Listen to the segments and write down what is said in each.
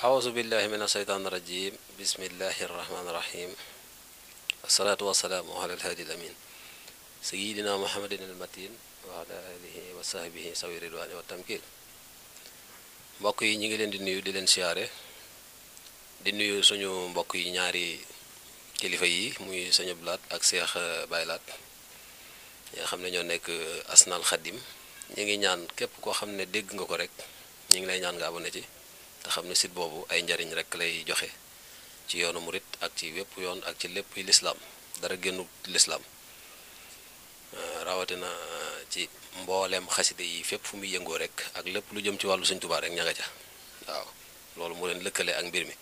أعوذ بالله من الشيطان الرجيم بسم الله الرحمن الرحيم الصلاة والسلام على الهادي الأمين سيدنا محمد المتين وعلى آله وصحبه سوي الرضوان والتمكين. mbokk yi ñi ngi leen di nuyu di leen siyaare di nuyu suñu mbokk yi ñaari kilifa yi muy sëñ Abdou Lahat ak Cheikh Baye Lahat ñi nga xam ne ñoo nekk Asnal Khadim. ñi ngi ñaan képp koo xam ne dégg nga ko rek ñi ngi lay ñaan nga abonné ci te xam ne site boobu ay njariñ rek lay joxe ci yoonu murit ak ci wépp yoon ak ci lépp lislaam dara génnu lislaam rawatina ci mboolem xaside yi fépp fu muy yëngoo rek ak lépp lu jëm ci wàllu Sëñ Tuubaa rek ña nga ca waaw loolu moo leen lëkkale ak mbir mi.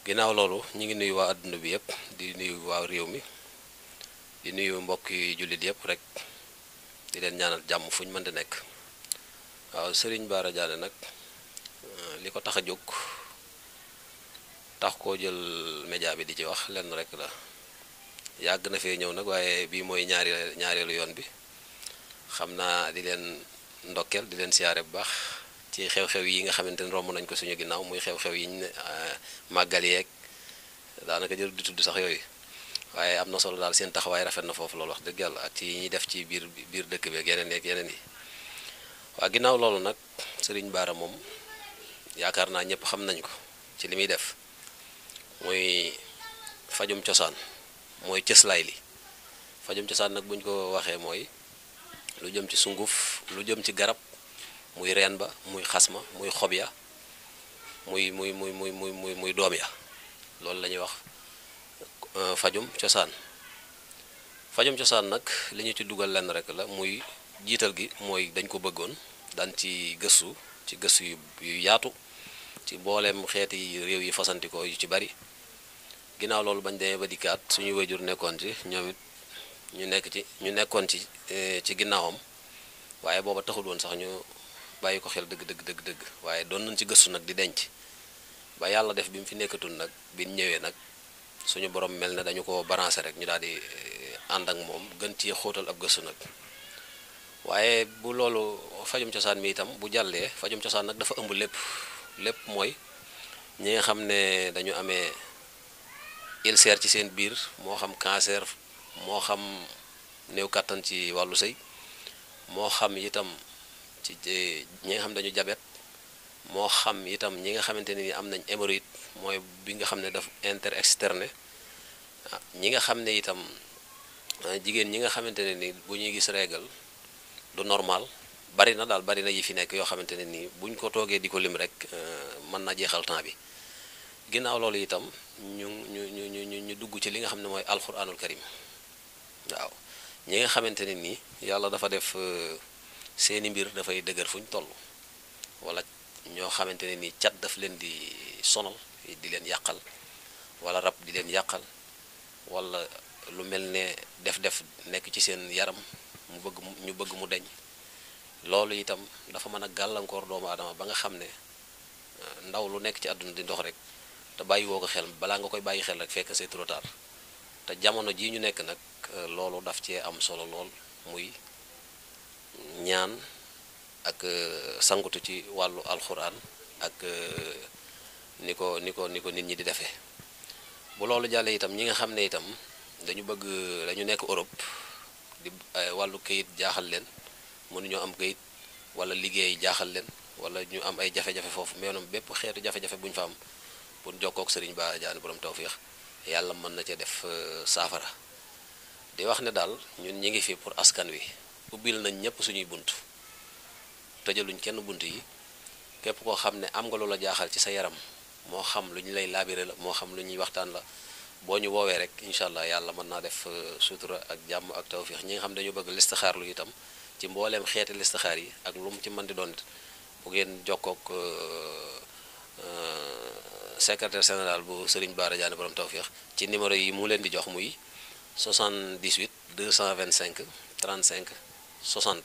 ginnaaw loolu ñu ngi nuyu waa adduna bi yëpp di nuyu waa réew mi di nuyu mbokki jullit yëpp rek di leen ñaanal jàmm fu ñu mën di nekk. waaw Serigne Bara Diané nag li ko tax a jóg tax koo jël média bi di ci wax lenn rek la yàgg na fee ñëw nag waaye bii mooy ñaareelu yoon bi xam naa di leen ndokkeel di leen siyaare bu baax ci xew-xew yi nga xamante ne romb nañ ko suñu ginnaaw muy xew-xew yi ñu màggal yeeg daanaka jël di tudd sax yooyu waaye am na solo daal seen taxawaay rafet na foofu loolu wax dëgg yàlla ak ci yi ñuy def ci biir dëkk bi ak yeneen yi. waa ginnaaw loolu nag Serigne Bara moom yaakaar naa ñëpp xam nañ ko ci li muy def muy fajum cosaan mooy cëslaay li fajum cosaan nag buñ ko waxee mooy lu jëm ci sunguf lu jëm ci garab muy reen ba muy xasma muy xob ya muy doom ya loolu la ñuy wax fajum cosaan. fajum cosaan nag li ñu ci dugal lenn rek la muy jiital gi mooy dañ ko bëggoon daan ci gëstu yu yaatu ci mbooleem xeeti réew yi fasantikoo yu ci bari. ginnaaw loolu bañ demee ba dikkaat suñuy wayjur nekkoon ci ñoom it ñu nekkoon ci ginnaawam waaye booba taxul woon sax ñu bàyyi ko xel dëgg waaye doon nañ ci gëstu nag di denc ba yàlla def bi mu fi nekkatul nag bi ñu ñëwee nag suñu borom mel ne dañu ko balancé rek ñu daal di ànd ak moom gën ci xóotal ab gëstu nag. waaye bu loolu fajum cosaan mi itam bu jàllee fajum cosaan nag dafa ëmb lépp mooy ñi nga xam ne dañu amee ulcère ci seen biir moo xam cancer moo xam néew kàttan ci wàllu sëy moo xam itam ci ñi nga xam dañu jabet moo xam itam ñi nga xamante ne ni am nañ hémorroïde mooy bi nga xam ne daf interexterne ñi nga xam ne itam jigéen ñi nga xamante ne ni bu ñuy gis règle du normal bari na yi fi nekk yoo xamante ne nii buñ ko toogee di ko lim rek mën na jeexal temps bi. ginnaaw loolu itam ñu dugg ci li nga xam ne mooy alxuraanul karim waaw ñi nga xamante ne nii yàlla dafa def seeni mbir dafay dëgër fu ñu toll wala ñoo xamante ne nii cat daf leen di sonal di leen yàqal wala rab di leen yàqal wala lu mel ne def nekk ci seen yaram ñu bëgg mu deñ loolu itam dafa mën a gàllankoor doomu aadama ba nga xam ne ndaw lu nekk ci àdduna di dox rek te bàyyi woo ko xel balaa nga koy bàyyi xel rek fekk c'est trop tard te jamono jii ñu nekk nag loolu daf cee am solo lool muy ñaan ak sangutu ci wàllu alxuraan ak ni ko nit ñi di defee. bu loolu jàllee itam ñi nga xam ne itam dañu nekk Europe di wàllu kayit jaaxal leen mënuñoo am kayit wala liggéey jaaxal leen wala ñu am ay jafe-jafe foofu mais noonu bépp xeetu jafe-jafe bu ñu fa am pour jokkoo ak Serigne Bara Diané borom tawféex yàlla mën na cee def saafara. di wax ne daal ñun ñi ngi fi pour askan wi ubbil nañ ñëpp suñuy bunt tëjaluñ kenn bunt yi képp koo xam ne am nga lu la jaaxal ci sa yaram moo xam lu ñu lay laabire la moo xam lu ñuy waxtaan la boo ñu woowee rek incha allah yàlla mën naa def sutura ak jàmm ak tawféex ñi nga xam dañu bëgg listixaar lu itam ci mbooleem xeeti listixaar yi ak lu mu ci mën di doon bu ngeen jokkook secrétaire général bu Serigne Bara Diané borom tawféex ci numéro yi mu leen di jox muy 78 225 35 60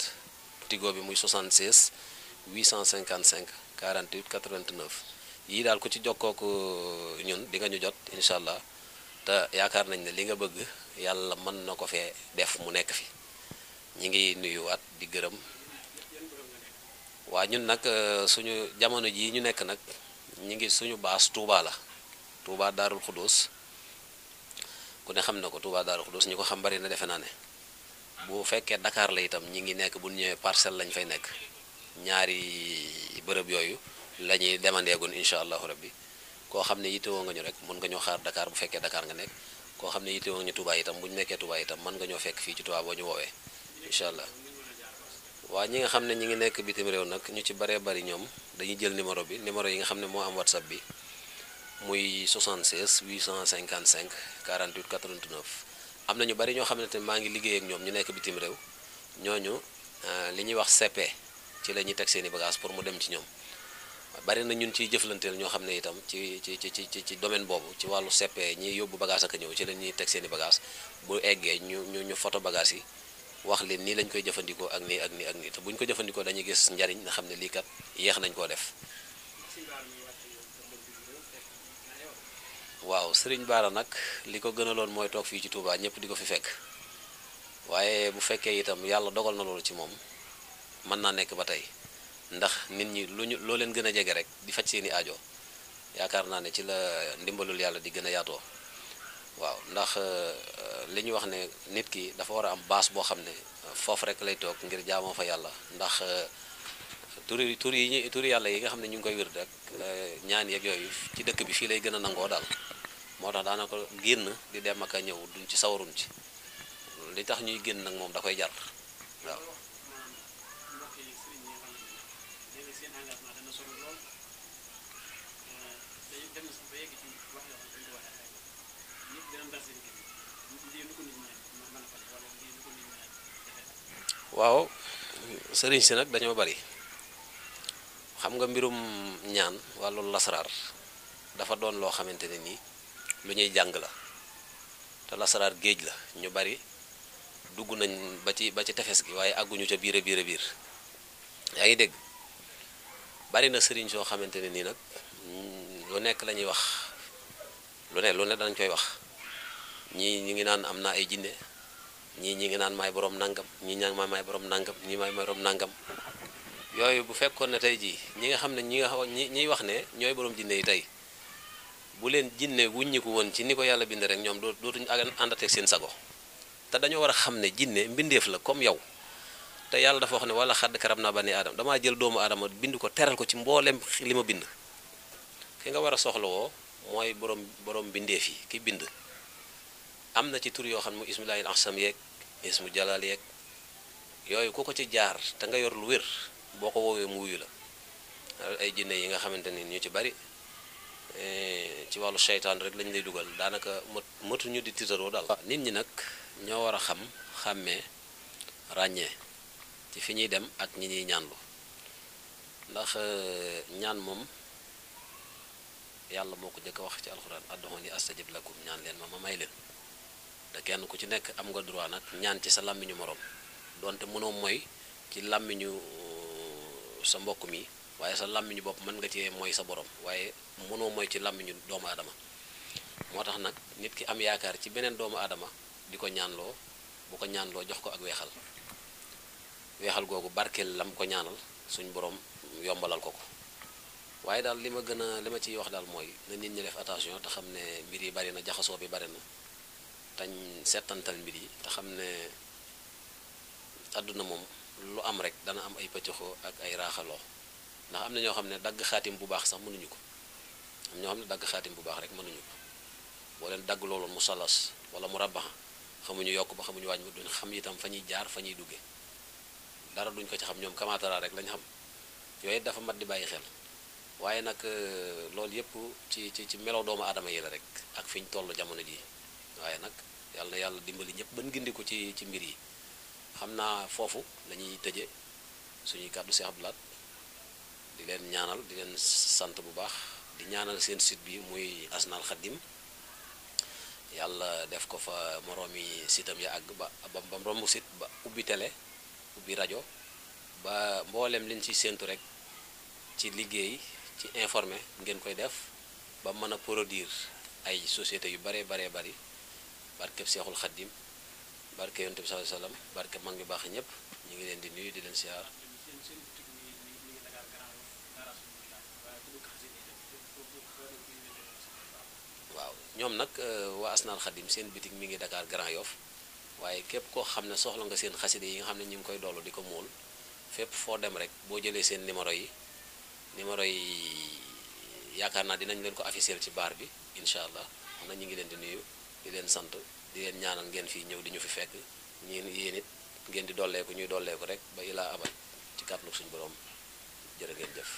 tigo bi muy 76 855 48 89 yii daal ku ci jokkook ñun di nga ñu jot incha allah te yaakaar nañ ne li nga bëgg yàlla mën na ko fee def mu nekk fi ñi ngi nuyuwaat di gërëm waa ñun nag suñu jamono jii ñu nekk nag ñi ngi suñu baas Touba la, Touba Daarul Xudóos. ku ne xam na ko Touba Daarul Xudóos ñi ko xam bari na defe naa ne. bu fekkee Dakar la itam ñi ngi nekk bu ñëwee Parcelles lañ fay nekk, ñaari bërëb yooyu la ñuy demandeegun incha allahu rabbi. koo xam ne yittewoo nga ñu rek mën nga ñoo xaar Dakar bu fekkee Dakar nga nekk, koo xam ne yittewoo nga ñu Touba itam bu ñu nekkee Touba itam mën nga ñoo fekk fii ci Touba boo ñu woowee incha allah. waa ñi nga xam ne ñi ngi nekk bitim réew nag ñu ci baree bari ñoom dañuy jël numéro bi, numéro yi nga xam ne moo am WhatsApp bi muy 76 855 48 89. am na ñu bari ñoo xam ne tamit maa ngi liggéey ak ñoom ñu nekk bitim réew, ñooñu li ñuy wax CP ci la ñuy teg seen i bagage pour mu dem ci ñoom. bari na ñun ciy jëflanteel ñoo xam ne itam ci domaine boobu ci wàllu CP ñiy yóbbu bagage ak a ñëw ci la ñuy teg seen i bagage bu eggee ñu photo bagage yi wax leen nii lañ koy jëfandikoo ak nii ak nii ak nii te bu ñu ko jëfandikoo dañuy gis njariñ nga xam ne lii kat yéex nañ koo def. waaw Sëriñ Baara nag li ko gënaloon mooy toog fii ci Touba ñëpp di ko fi fekk, waaye bu fekkee itam yàlla dogal na loolu ci moom mën naa nekk ba tey, ndax nit ñi loo leen gën a jege rek di faj seeni aajo yaakaar naa ne ci la ndimbalul yàlla di gën a yaatoo. waaw ndax li ñu wax ne nit ki dafa war a am baas boo xam ne foofu rek lay toog ngir jaamoo fa yàlla, ndax turi yàlla yi nga xam ne ñu ngi koy wér rek ñaan yeeg yooyu ci dëkk bi fii lay gën a nangoo daal. moo tax daanaka génn di dem ak a ñëw duñ ci sawarun ci, li tax ñuy génn nag moom da koy jar waaw. waaw sëriñ si nag dañoo bari, xam nga mbirum ñaan wàllu lasaraar dafa doon loo xamante ne nii lu ñuy jàng la, te lasaraar géej la. ñu bari dugg nañ ba ci tefes gi waaye àgguñu ca biir a biir yaa ngi dégg. bari na sëriñ soo xamante ne nii nag lu nekk la ñuy wax, lu ne dañ koy wax. ñii ñu ngi naan am naa ay jinne, ñii ñi ngi naan maay borom nangam, ñii ñaa ngi maay borom nangam, ñii maay borom nangam. yooyu bu fekkoon ne tey jii ñi nga xam ne ñiy wax ne ñooy borom jinne yi tey bu leen jinne wuññiku woon ci ni ko yàlla bind rek ñoom dootuñu àndateeg seen sago. te dañoo war a xam ne jinne mbindeef la comme yow, te yàlla dafa wax ne wala xadd karam naa bani aadama, damaa jël doomu aadama bind ko teral ko ci mboolem li ma bind. ki nga war a soxlawoo mooy borom mbindeef yi ki bind. am na ci tur yoo xam ne mu ismilaahil ahsam yeeg ismu jalaal yeeg yooyu ku ko ci jaar te nga yor lu wér boo ko woowee mu wuyu la. ay jinne yi nga xamante ni ñu ci bari ci wàllu seytaan rek lañ lay dugal, daanaka mëtuñu di tiitaroo daal. nit ñi nag ñoo war a xàmmee ràññee ci fi ñuy dem ak ñi ñuy ñaanlu, ndax ñaan moom yàlla moo ko jëkk a wax ci alxuraan ad'uuni astajib lakum, ñaan leen ma may leen. te kenn ku ci nekk am nga droit nag ñaan ci sa làmmiñu moroom, donte mënoo mooy ci làmmiñu sa mbokk mi, waaye sa làmmiñu bopp mën nga cee mooy sa borom, waaye mënoo mooy ci làmmiñu doomu aadama. moo tax nag nit ki am yaakaar ci beneen doomu aadama di ko ñaanloo, bu ko ñaanloo jox ko ak weexal googu barkeel lam ko ñaanal suñ borom yombalal ko. waaye daal li ma ciy wax daal mooy na nit ñi def attention te xam ne mbir yi bari na, jaxasoo bi bari na, tañ settantal mbir yi te xam ne àdduna moom lu am rek dana am ay pëccëxoo ak ay raaxaloo. ndax am na ñoo xam ne dagg xaatim bu baax sax mënuñu ko, am ñoo xam ne dagg xaatim bu baax rek mënuñu ko. boo leen dagg loolu mu salas wala mu rabaxa xamuñu yokk ba xamuñu wàññi, duñ xam itam fa ñuy jaar fa ñuy dugge dara duñ ko ci xam, ñoom kamaatara rek lañ xam. yooyu dafa mat di bàyyi xel. waaye nag loolu yëpp ci melow doomu aadama yi la rek ak fi ñu toll jamono jii. waaye nag yàlla na yàlla dimbali ñëpp ban gindiku ci mbir yi. xam naa foofu lañuy tëje suñuy kàddu Cheikh Abdou Lahad di leen ñaanal di leen sant bu baax, di ñaanal seen site bi muy Asnal Khadim yàlla def ko fa moroomi sitam ya àgg ba romb site ba ubbi télé ubbi rajo ba mboolem liñ ci séentu rek ci liggéey ci informé ngeen koy def ba mën a produire ay société yu bari barkeb Seexul Xaddim barke yonent bi sallallahu alayhi wasallam barke mag ñu baax ñëpp ñu ngi leen di nuyu di leen siyaar. ñoom nag waa Asnal Khadim seen bitig mi ngi Dakar Grand Yoff waaye képp koo xam ne soxla nga seen xaside yi nga xam ne ñu ngi koy doolu di ko muul fépp foo dem rek boo jëlee seen numéro yi yaakaar naa dinañ leen ko afficher ci baar bi incha allah xam na ñu ngi leen di nuyu di leen sant di leen ñaanal ngeen fii ñëw di ñu fi fekk ñeen yéen it ngeen di dolleeku ñuy dolleeku rek ba ilaa abal ci kàttanu suñu borom jërë ngeen jëf